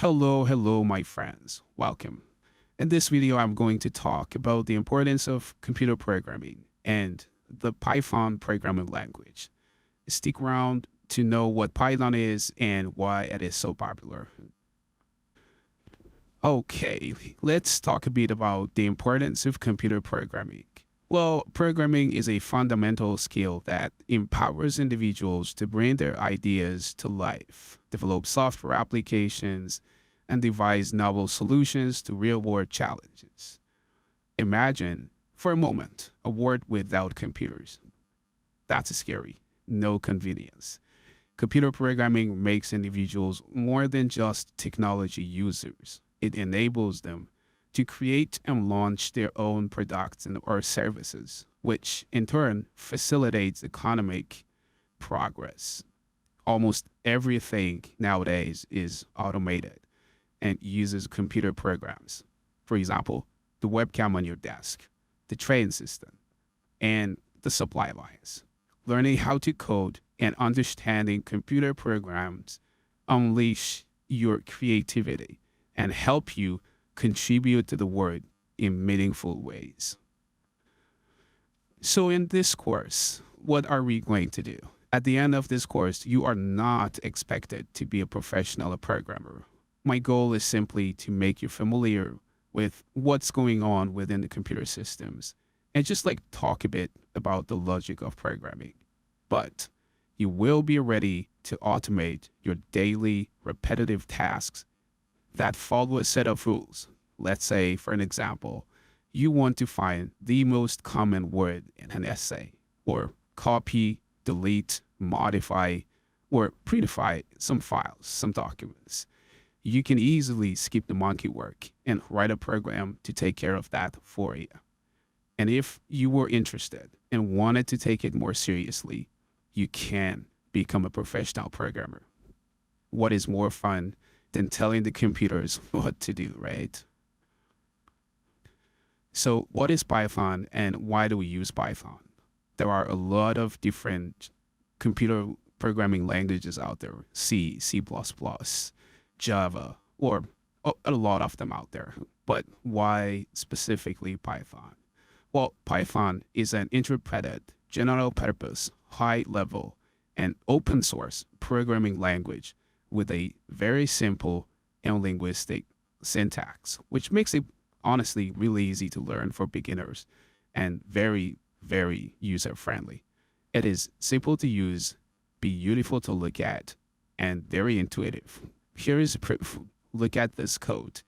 Hello, my friends. Welcome. In this video, I'm going to talk about the importance of computer programming and the Python programming language. Stick around to know what Python is and why it is so popular. Okay, let's talk a bit about the importance of computer programming. Well, programming is a fundamental skill that empowers individuals to bring their ideas to life, develop software applications, and devise novel solutions to real world challenges. Imagine, for a moment, a world without computers. That's scary. No convenience. Computer programming makes individuals more than just technology users. It enables them to create and launch their own products or services, which in turn facilitates economic progress. Almost everything nowadays is automated and uses computer programs. For example, the webcam on your desk, the train system, and the supply lines. Learning how to code and understanding computer programs unleash your creativity and help you contribute to the world in meaningful ways. So in this course, what are we going to do? At the end of this course, you are not expected to be a professional programmer. My goal is simply to make you familiar with what's going on within the computer systems and just like talk a bit about the logic of programming. But you will be ready to automate your daily repetitive tasks that follow a set of rules. Let's say, for an example, you want to find the most common word in an essay, or copy, delete, modify, or prettify some files, some documents. You can easily skip the monkey work and write a program to take care of that for you. And if you were interested and wanted to take it more seriously, you can become a professional programmer. What is more fun than telling the computers what to do, right? So what is Python and why do we use Python? There are a lot of different computer programming languages out there, C, C++, Java, or a lot of them out there. But why specifically Python? Well, Python is an interpreted, general purpose, high level, and open source programming language with a very simple and linguistic syntax, which makes it honestly really easy to learn for beginners and very, very user friendly. It is simple to use, beautiful to look at, and very intuitive. Here is proof. Look at this code.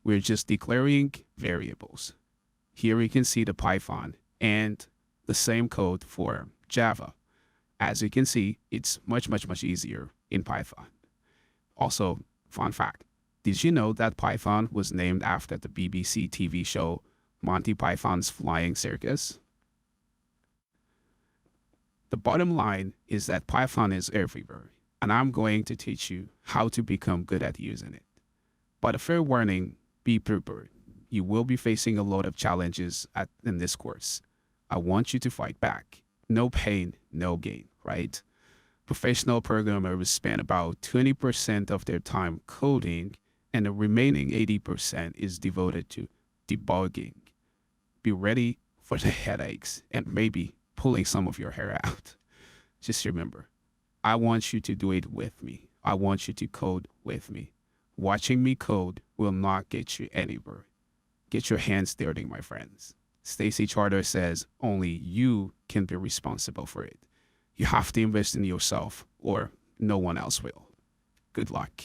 We're just declaring variables. Here you can see the Python and the same code for Java. As you can see, it's much easier in Python. Also, fun fact, did you know that Python was named after the BBC TV show Monty Python's Flying Circus? The bottom line is that Python is everywhere, and I'm going to teach you how to become good at using it. But a fair warning, be prepared. You will be facing a lot of challenges in this course. I want you to fight back. No pain, no gain, right? Professional programmers spend about 20% of their time coding, and the remaining 80% is devoted to debugging. Be ready for the headaches and maybe pulling some of your hair out. Just remember, I want you to do it with me. I want you to code with me. Watching me code will not get you anywhere. Get your hands dirty, my friends. Stacy Charter says only you can be responsible for it. You have to invest in yourself or no one else will. Good luck.